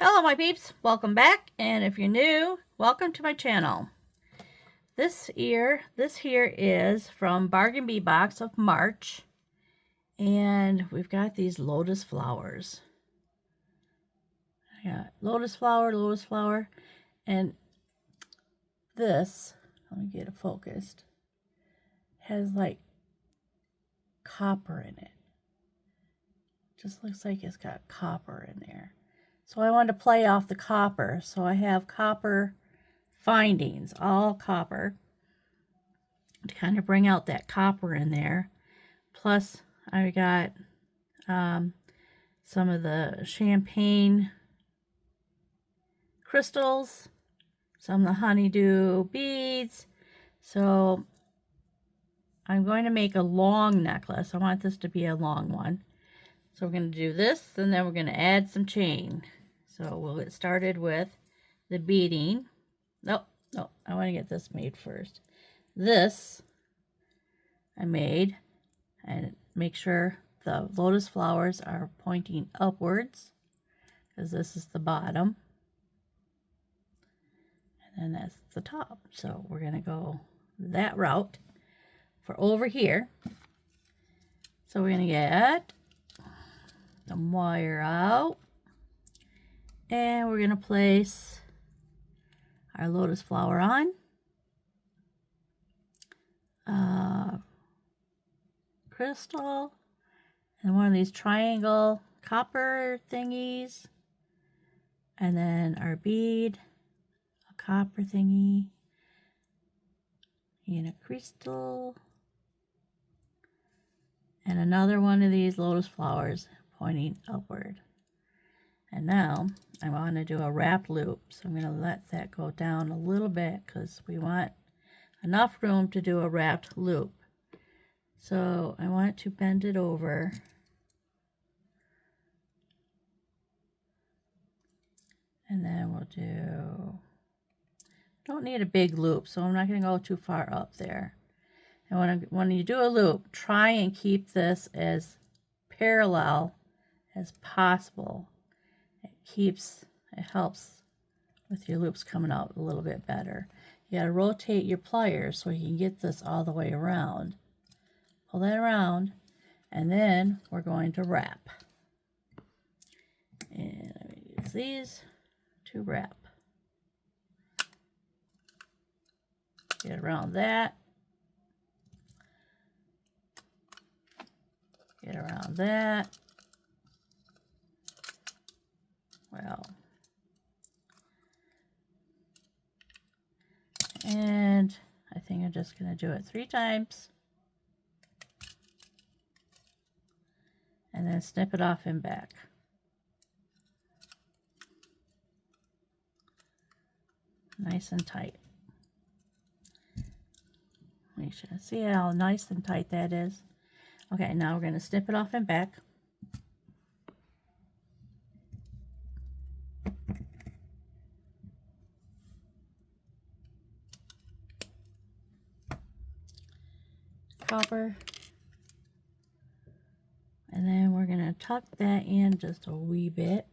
Hello my peeps, welcome back, and if you're new, welcome to my channel. This here is from Bargain Bead Box of March, and we've got these lotus flowers. I got lotus flower, and this, let me get it focused, has like copper in it. Just looks like it's got copper in there. So I wanted to play off the copper. So I have copper findings, all copper, to kind of bring out that copper in there. Plus I got some of the champagne crystals, some of the honeydew beads. So I'm going to make a long necklace. I want this to be a long one. So we're going to do this, and then we're going to add some chain. So we'll get started with the beading. No, I want to get this made first. This I made, and make sure the lotus flowers are pointing upwards, because this is the bottom. And then that's the top. So we're going to go that route for over here. So we're going to get some wire out, and we're going to place our lotus flower on. Crystal and one of these triangle copper thingies, and then our bead, a copper thingy, and a crystal, and another one of these lotus flowers pointing upward. And now I want to do a wrap loop, so I'm going to let that go down a little bit because we want enough room to do a wrapped loop. So I want to bend it over, and then we'll do, don't need a big loop, so I'm not going to go too far up there. And when you do a loop, try and keep this as parallel as possible. It helps with your loops coming out a little bit better. You got to rotate your pliers so you can get this all the way around. Pull that around, and then we're going to wrap. And I'm going to use these to wrap. Get around that. Get around that. Well, and I think I'm just going to do it 3 times, and then snip it off and back. Nice and tight. Make sure, see how nice and tight that is. Okay, now we're going to snip it off and back. Copper, and then we're going to tuck that in just a wee bit.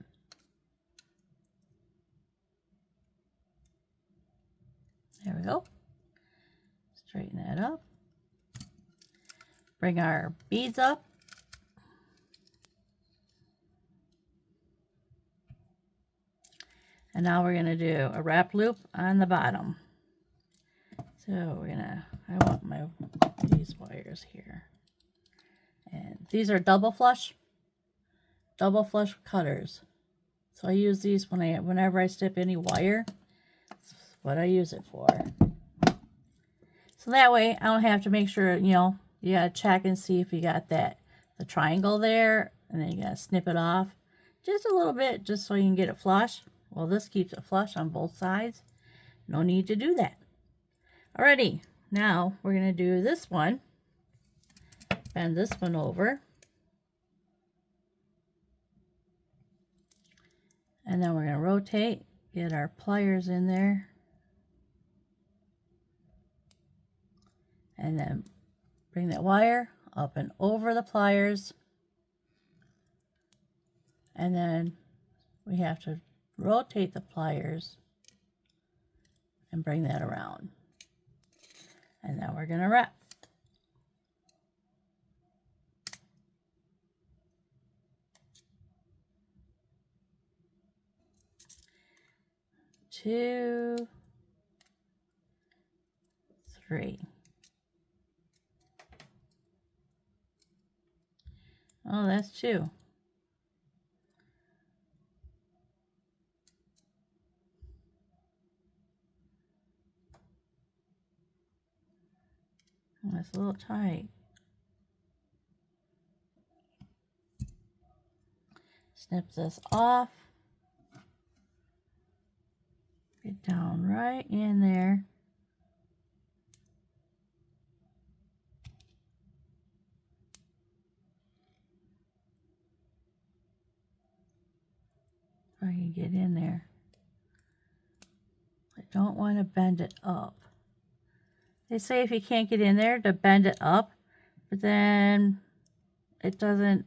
There we go. Straighten that up. Bring our beads up. And now we're going to do a wrap loop on the bottom. So we're going to, I want these wires here. And these are double flush cutters. So I use these whenever I snip any wire. That's what I use it for. So that way I don't have to make sure, you gotta check and see if you got the triangle there, and then you gotta snip it off just a little bit just so you can get it flush. Well, this keeps it flush on both sides. No need to do that. Alrighty, now we're gonna do this one. Bend this one over. And then we're going to rotate, get our pliers in there. And then bring that wire up and over the pliers. And then we have to rotate the pliers and bring that around. And now we're going to wrap. Two, three. Oh, that's two. Oh, that's a little tight. Snip this off. Get down right in there. I can get in there. I don't want to bend it up. They say if you can't get in there to bend it up, but then it doesn't.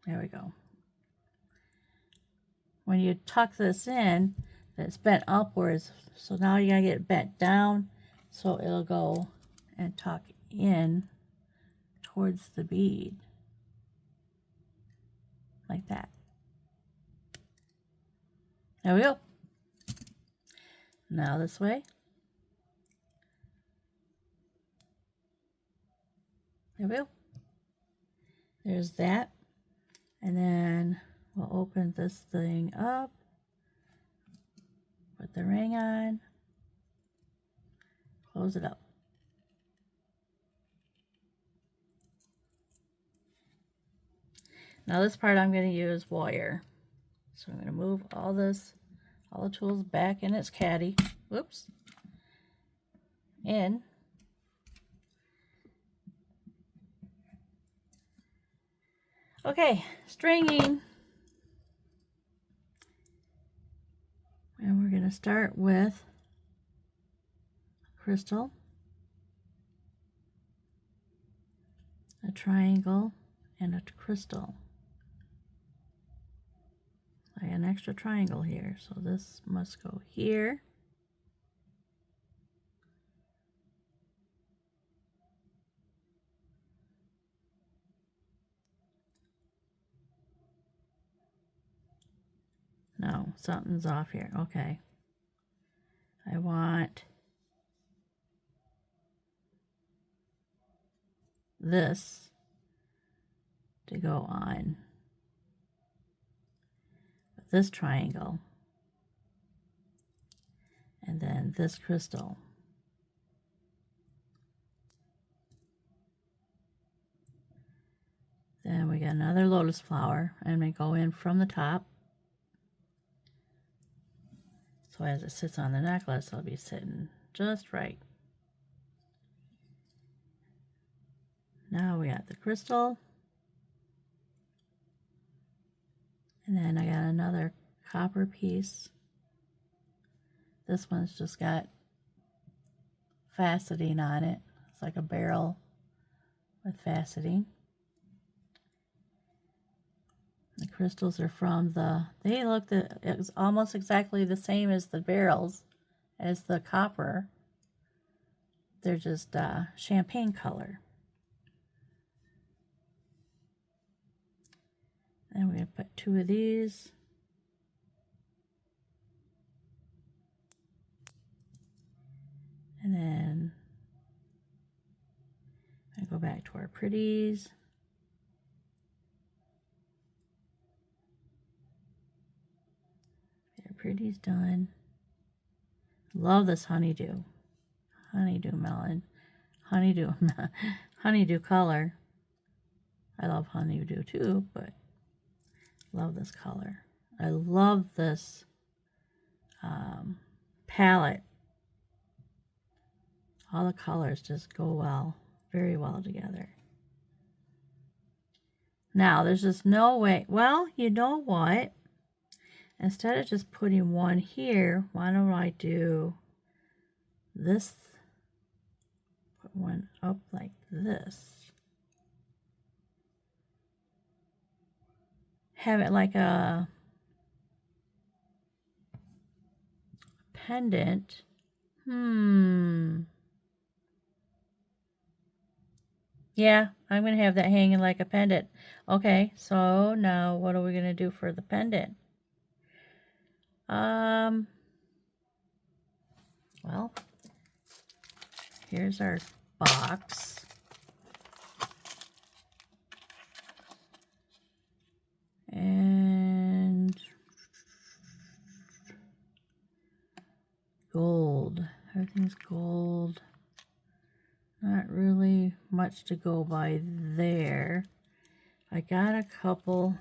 There we go. When you tuck this in, it's bent upwards. So now you gotta get it bent down so it'll go and tuck in towards the bead. Like that. There we go. Now this way. There we go. There's that. And then we'll open this thing up. Put the ring on. Close it up. Now this part I'm going to use wire. So I'm going to move all this, all the tools back in its caddy. Whoops. In. Okay, stringing. And we're going to start with a crystal, a triangle, and a crystal. I have an extra triangle here, so this must go here. No, something's off here. Okay. I want this to go on this triangle, and then this crystal. Then we got another lotus flower, and we go in from the top. So as it sits on the necklace, it'll be sitting just right. Now we got the crystal. And then I got another copper piece. This one's just got faceting on it. It's like a barrel with faceting. The crystals are from they look, it's almost exactly the same as the barrels, as the copper. They're just champagne color. And we're going to put two of these. And then I go back to our pretties. Pretty's done. Love this honeydew melon, honeydew color. I love honeydew too, but love this color. I love this palette. All the colors just go well, very well together. Now there's just no way. Well, you know what? Instead of just putting one here, why don't I do this? Put one up like this. Have it like a pendant. Yeah, I'm going to have that hanging like a pendant. Okay, so now what are we going to do for the pendant? Well, here's our box. And gold. Everything's gold. Not really much to go by there. I got a couple.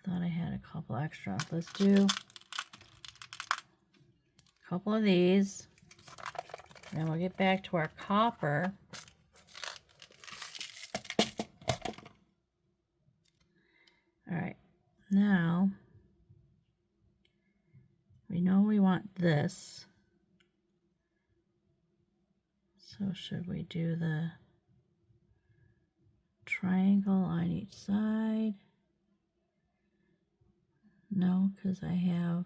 Thought I had a couple extra. Let's do a couple of these. And we'll get back to our copper. All right. Now, we know we want this. So should we do the triangle on each side? No, because I have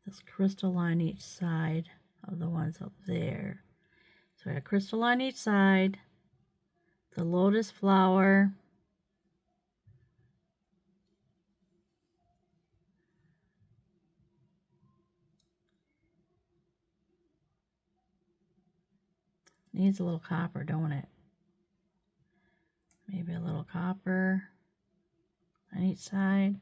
this crystal on each side of the ones up there. So I got crystal on each side, the lotus flower, needs a little copper, don't it? Maybe a little copper on each side.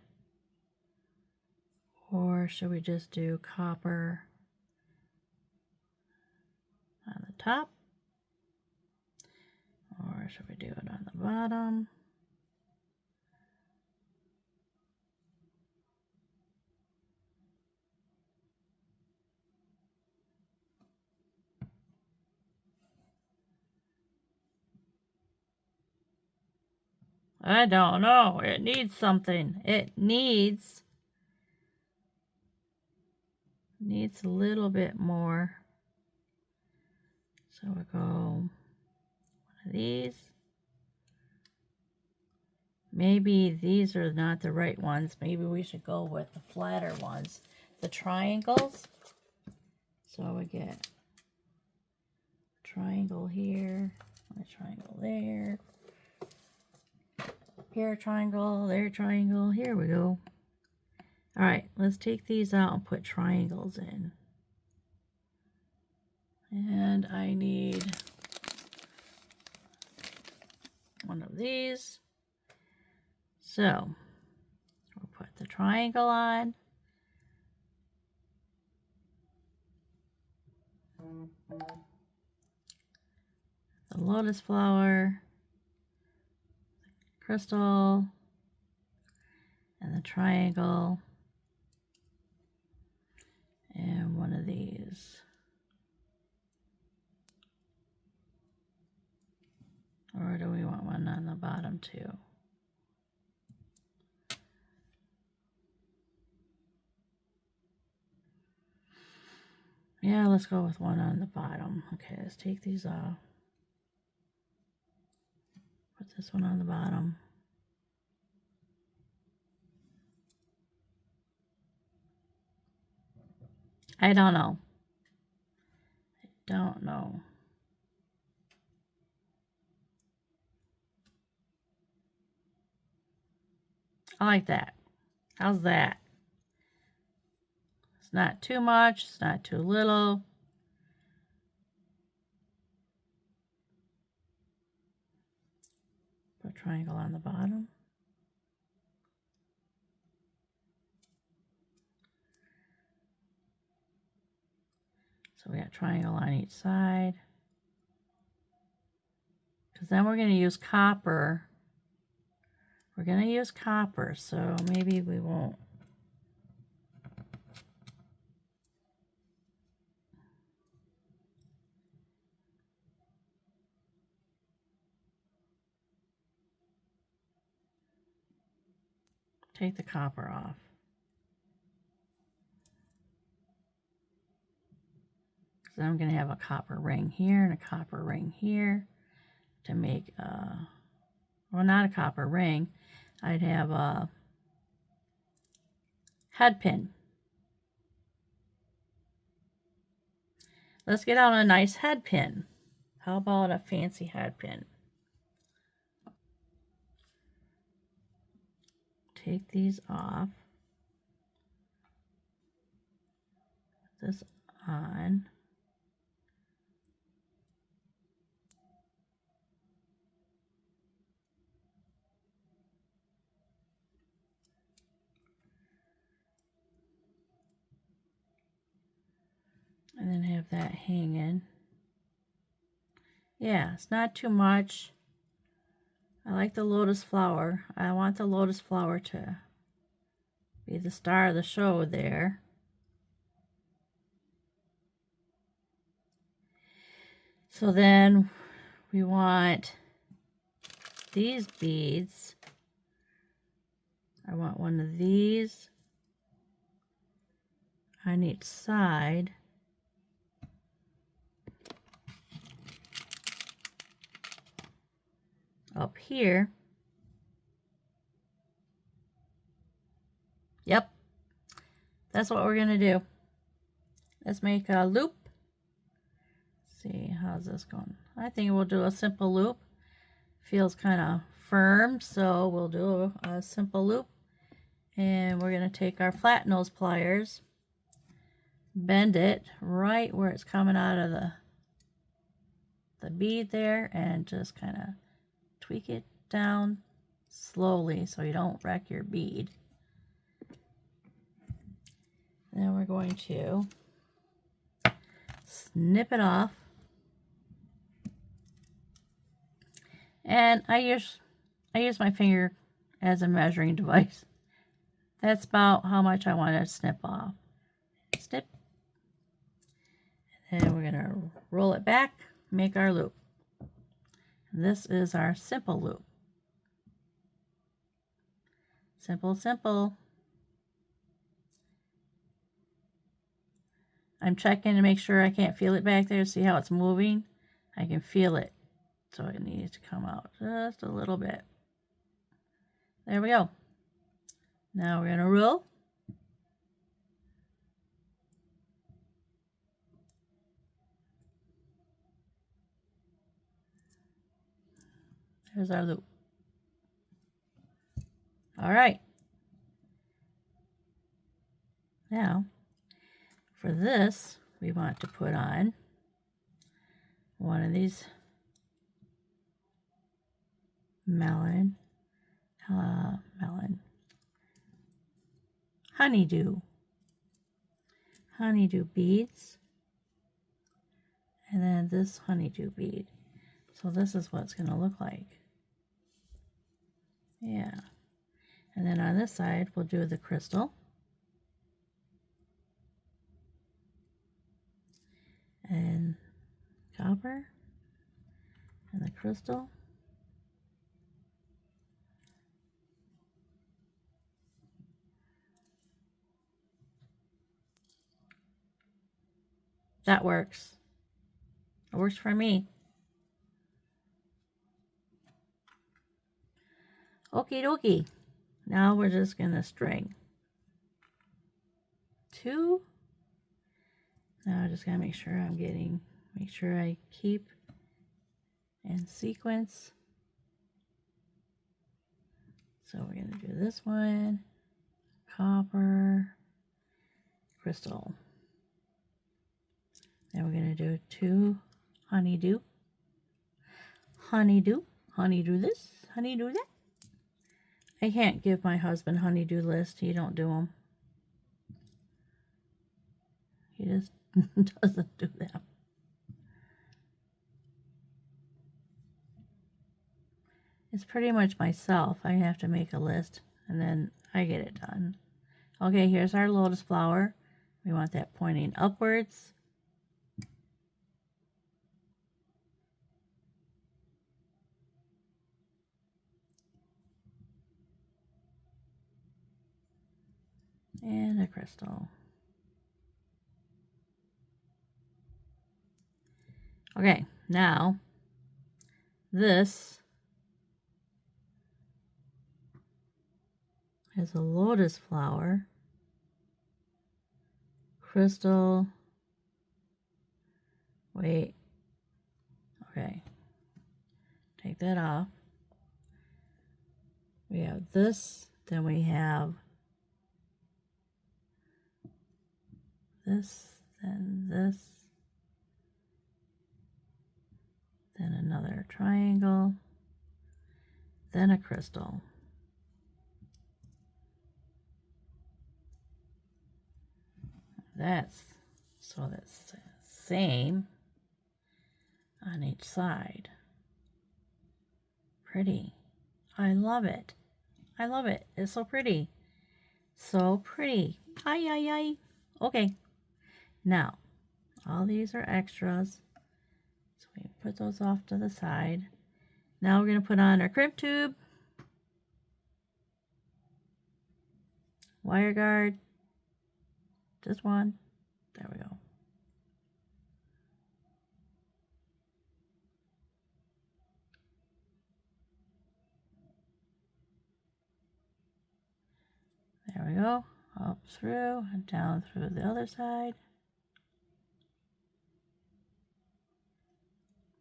Or should we just do copper on the top? Or should we do it on the bottom? I don't know. It needs something. It needs a little bit more. So we'll go one of these. Maybe these are not the right ones. Maybe we should go with the flatter ones. The triangles. So we get a triangle here, a triangle there. Here a triangle, there a triangle. Here we go. All right, let's take these out and put triangles in. And I need one of these. So we'll put the triangle on. The lotus flower, the crystal, and the triangle, and one of these. Or do we want one on the bottom too? Yeah, let's go with one on the bottom. Okay, let's take these off. Put this one on the bottom. I don't know. I don't know. I like that. How's that? It's not too much. It's not too little. Put a triangle on the bottom. So we got triangle on each side. Because then we're going to use copper. We're going to use copper, so maybe we won't. Take the copper off. So I'm going to have a copper ring here and a copper ring here to make well, not a copper ring. I'd have a head pin. Let's get out a nice head pin. How about a fancy head pin? Take these off. Put this on. And then have that hanging. Yeah, it's not too much. I like the lotus flower. I want the lotus flower to be the star of the show there. So then we want these beads. I want one of these on each side. Up here. Yep, that's what we're going to do. Let's make a loop. Let's see, how's this going? I think we'll do a simple loop. Feels kind of firm, so we'll do a simple loop. And we're going to take our flat nose pliers, bend it right where it's coming out of the bead there, and just kind of tweak it down slowly so you don't wreck your bead. Then we're going to snip it off. And I use my finger as a measuring device. That's about how much I want to snip off. Snip. And then we're going to roll it back, make our loop. This is our simple loop. Simple, simple. I'm checking to make sure I can't feel it back there. See how it's moving? I can feel it. So it needs to come out just a little bit. There we go. Now we're going to roll. There's our loop. All right. Now, for this, we want to put on one of these honeydew beads, and then this honeydew bead. So this is what it's going to look like. Yeah. And then on this side, we'll do the crystal. And copper. And the crystal. That works. It works for me. Okie dokie. Now we're just going to string 2. Now I just got to make sure I keep in sequence. So we're going to do this one, copper, crystal. Then we're going to do 2 honeydew, honeydew this, honeydew that. I can't give my husband honeydew list. He don't do them. He just doesn't do them. It's pretty much myself. I have to make a list and then I get it done. Okay, here's our lotus flower. We want that pointing upwards. And a crystal. Okay, now this is a lotus flower, crystal, Wait. Okay. Take that off. We have this, then we have this, then this, then another triangle, then a crystal. That's so that's the same on each side. Pretty. I love it. I love it. It's so pretty. So pretty. Ay, ay, ay. Okay. Now, all these are extras. So we put those off to the side. Now we're going to put on our crimp tube, wire guard, just one. There we go. There we go. Up through and down through the other side.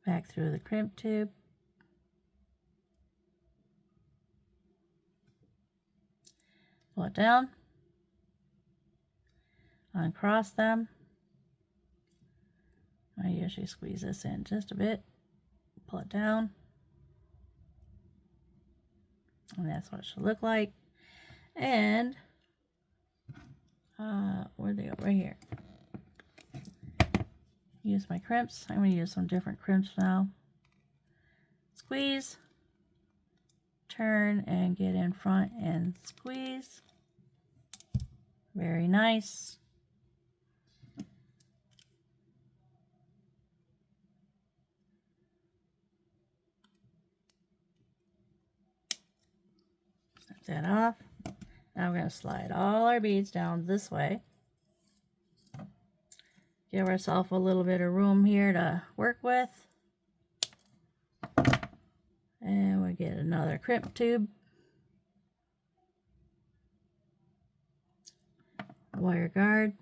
Back through the crimp tube. Pull it down. Uncross them. I usually squeeze this in just a bit. Pull it down. And that's what it should look like. And where'd they go? Right here. Use my crimps. I'm going to use some different crimps now. Squeeze, turn, and get in front and squeeze. Very nice. Snip that off. Now we're going to slide all our beads down this way. Give ourselves a little bit of room here to work with. And we get another crimp tube. Wire guard.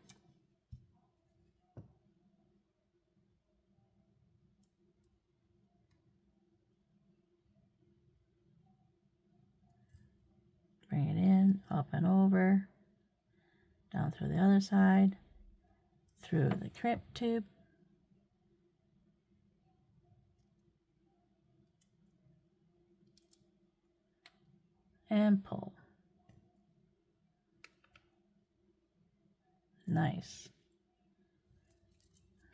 Bring it in, up and over, down through the other side, through the crimp tube, and pull. Nice.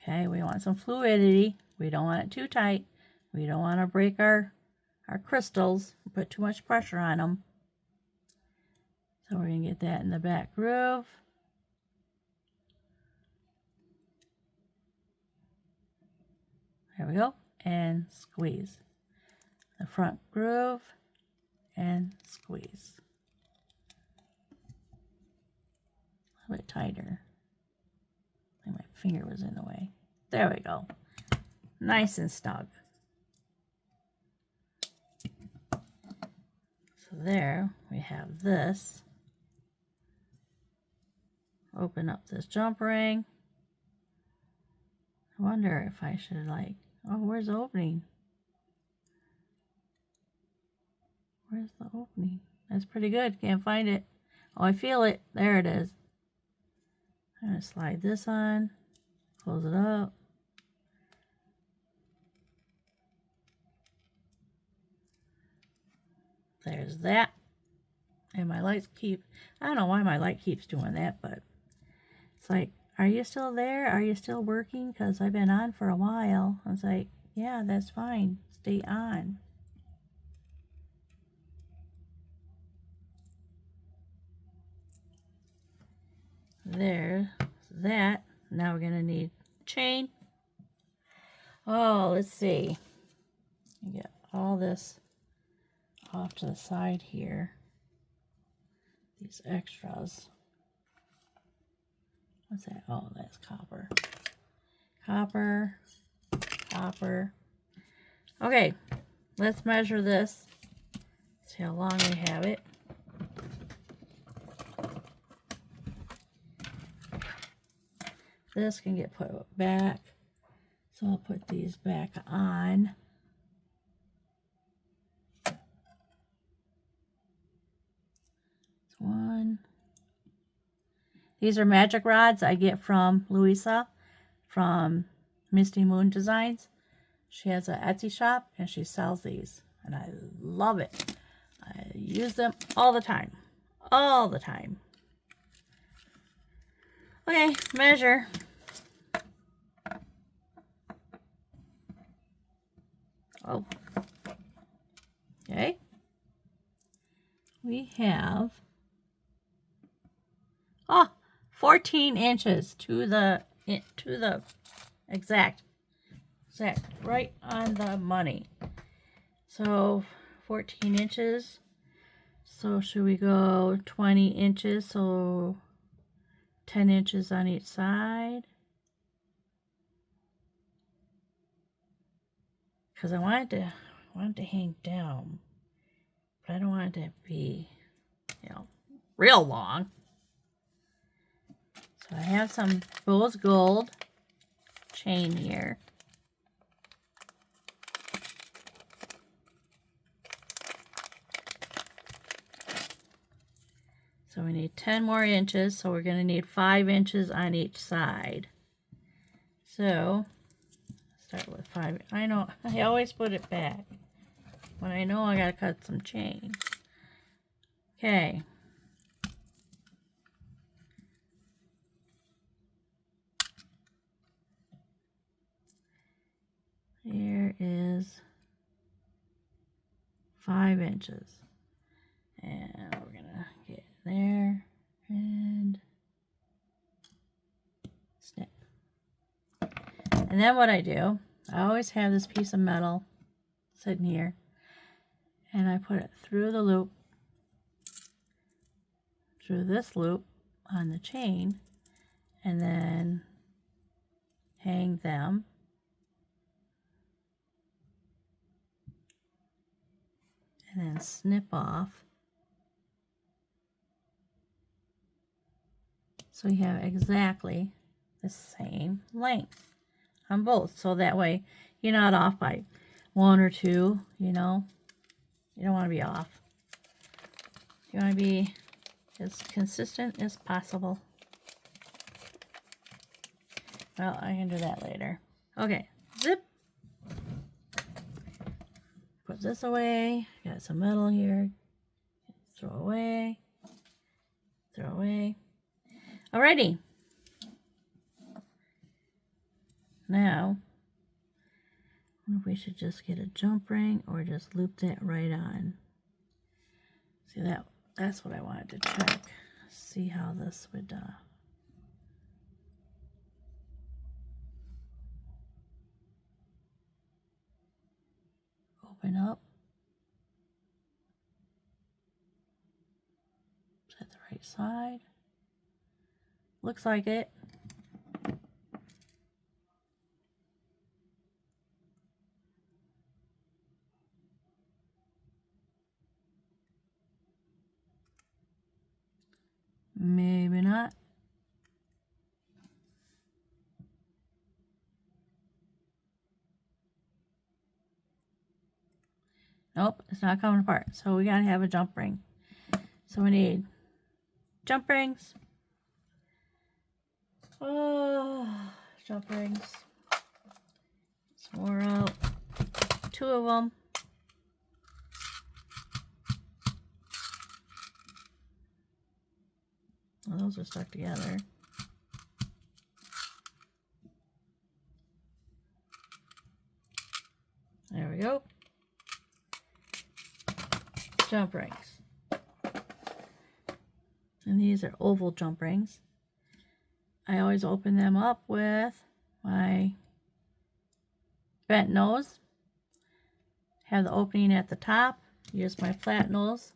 Okay, we want some fluidity. We don't want it too tight. We don't want to break our crystals, put too much pressure on them. So we're going to get that in the back groove. There we go. And squeeze. The front groove and squeeze. A little bit tighter. I think my finger was in the way. There we go. Nice and snug. So there we have this. Open up this jump ring. I wonder if I should oh, where's the opening? Where's the opening? That's pretty good. Can't find it. Oh, I feel it. There it is. I'm going to slide this on. Close it up. There's that. And my lights I don't know why my light keeps doing that, but it's like, are you still there? Are you still working? Because I've been on for a while. I was like, yeah, that's fine. Stay on. There's that. Now we're going to need chain. Oh, let's see. Get all this off to the side here. These extras. What's that? Oh, that's copper. Copper. Copper. Okay, let's measure this. See how long we have it. This can get put back. So I'll put these back on. One. These are magic rods I get from Louisa from Misty Moon Designs. She has an Etsy shop and she sells these and I love it. I use them all the time. All the time. Okay, measure. Oh. Okay. We have 14 inches to the exact right on the money. So 14 inches. So should we go 20 inches? So 10 inches on each side. Because I want it to hang down, but I don't want it to be, real long. So I have some rose gold chain here. So we need 10 more inches, so we're going to need 5 inches on each side. So start with 5. I know, I always put it back when I know I got to cut some chain. Okay. Here is 5 inches. And we're going to get there and snip. And then what I do, I always have this piece of metal sitting here. And I put it through the loop, through this loop on the chain, and then hang them. And then snip off. So you have exactly the same length on both. So that way you're not off by 1 or 2, You don't want to be off. You want to be as consistent as possible. Well, I can do that later. Okay, zip. Put this away. Got some metal here. Throw away. Throw away. Alrighty. Now, I wonder if we should just get a jump ring or just loop that right on. See, that's what I wanted to check. See how this would open up. Is that the right side? Looks like it. Maybe not. Nope, it's not coming apart. So we gotta have a jump ring. So we need jump rings. Oh, jump rings. Some more out. 2 of them. Well, those are stuck together. There we go. Jump rings. And these are oval jump rings. I always open them up with my bent nose. Have the opening at the top. Use my flat nose.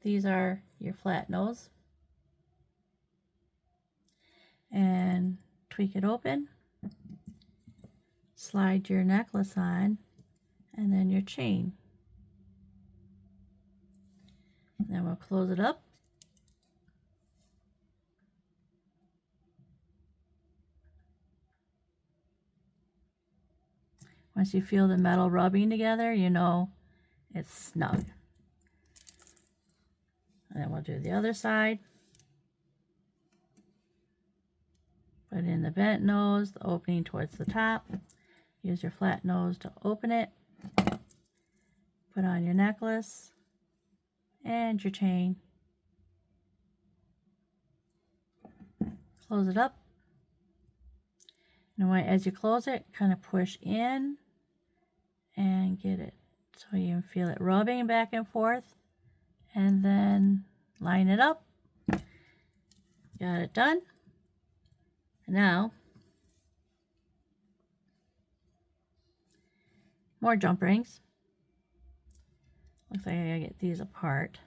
These are your flat nose. And tweak it open. Slide your necklace on. And then your chain. And then we'll close it up. Once you feel the metal rubbing together, you know it's snug. And then we'll do the other side. Put in the bent nose, the opening towards the top. Use your flat nose to open it. Put on your necklace and your chain. Close it up. And as you close it, kind of push in and get it so you can feel it rubbing back and forth. And then line it up. Got it done. Now, more jump rings. Looks like I gotta get these apart.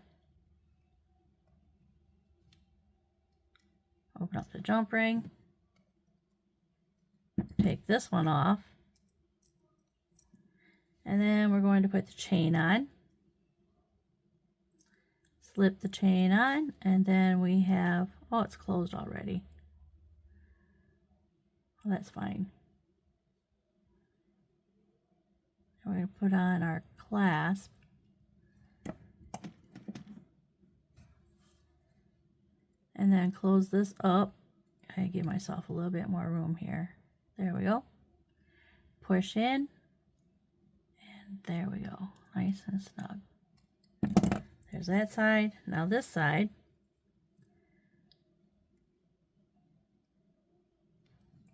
Open up the jump ring. Take this one off. And then we're going to put the chain on. Slip the chain on, and then we have, oh, it's closed already. Well, that's fine. We're going to put on our clasp. And then close this up. I give myself a little bit more room here. There we go. Push in. And there we go. Nice and snug. There's that side. Now this side.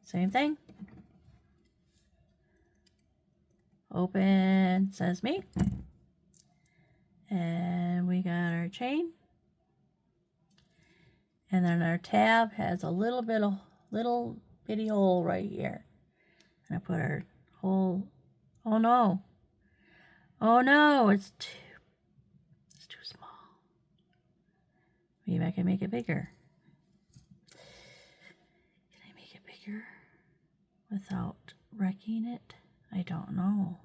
Same thing. Open sesame. And we got our chain. And then our tab has a little bitty hole right here. And I put our hole. Oh no. Oh no, it's too small. Maybe I can make it bigger. Can I make it bigger without wrecking it? I don't know.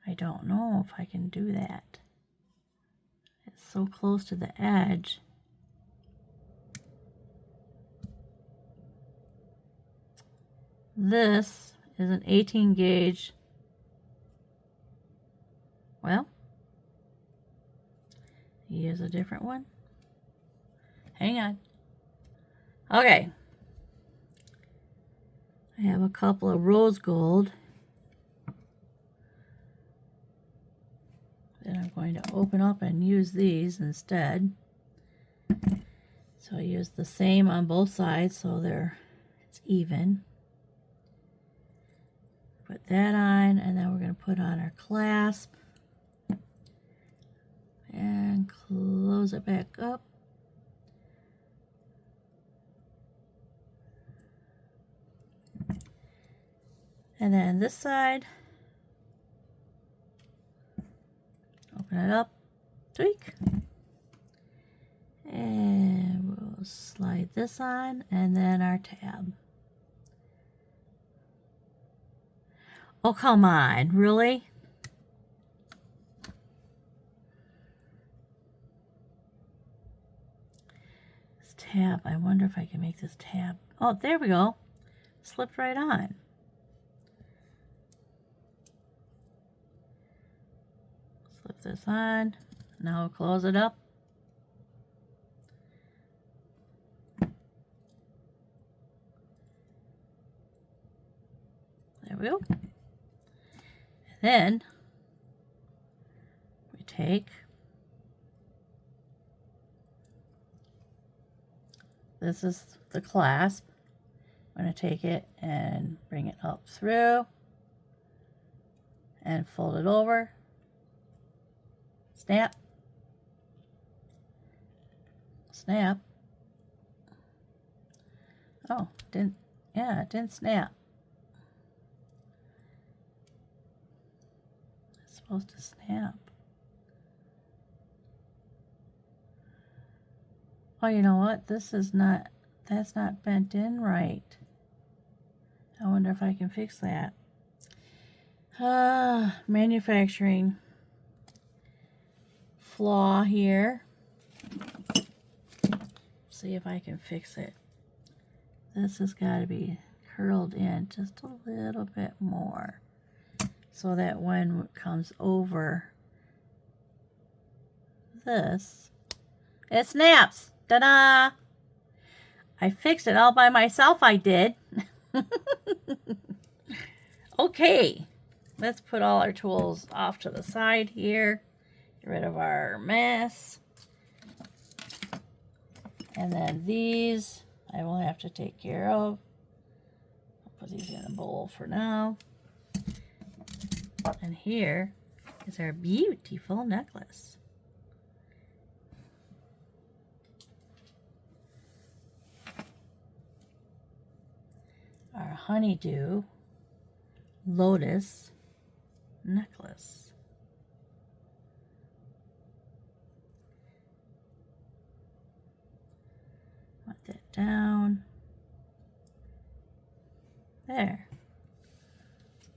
I don't know if I can do that. It's so close to the edge. This is an 18 gauge. Well, use a different one. Hang on. Okay. I have a couple of rose gold that I'm going to open up and use these instead. So I use the same on both sides so it's even. Put that on, and then we're going to put on our clasp and close it back up. And then this side, open it up, tweak, and we'll slide this on, and then our tab. Oh, come on, really? This tab, I wonder if I can make this tab. Oh, there we go. Slipped right on. Slip this on. Now close it up. There we go. Then we take this is the clasp. I'm going to take it and bring it up through and fold it over. Snap. Snap. Oh, it didn't snap. Supposed to snap. Oh, you know what? That's not bent in right. I wonder if I can fix that. Manufacturing flaw here. See if I can fix it. This has got to be curled in just a little bit more. so that when it comes over this, it snaps. Ta-da! I fixed it all by myself, I did. Okay, let's put all our tools off to the side here. Get rid of our mess. And then these I will have to take care of. I'll put these in a bowl for now. And here is our beautiful necklace. Our honeydew Lotus necklace. Put that down. There.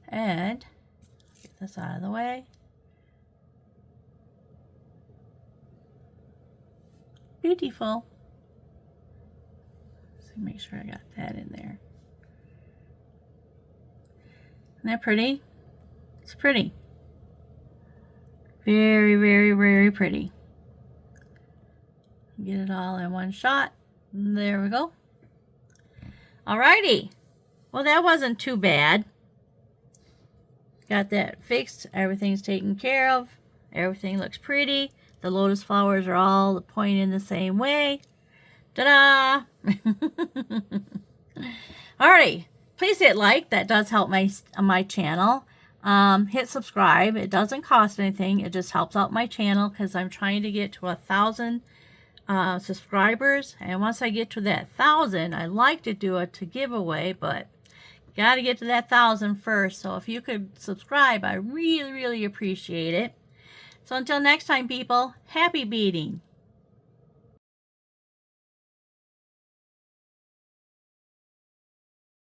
And get this out of the way. Beautiful. So make sure I got that in there. Isn't that pretty? It's pretty. Very, very, very pretty. Get it all in one shot. There we go. Alrighty. Well, that wasn't too bad. Got that fixed. Everything's taken care of. Everything looks pretty. The lotus flowers are all pointing the same way. Ta-da! Alrighty. Please hit like. That does help my channel. Hit subscribe. It doesn't cost anything. It just helps out my channel because I'm trying to get to 1,000 subscribers. And once I get to that 1,000, I like to do it to giveaway, but got to get to that 1,000 first. So if you could subscribe, I really, really appreciate it. So until next time, people, happy beading.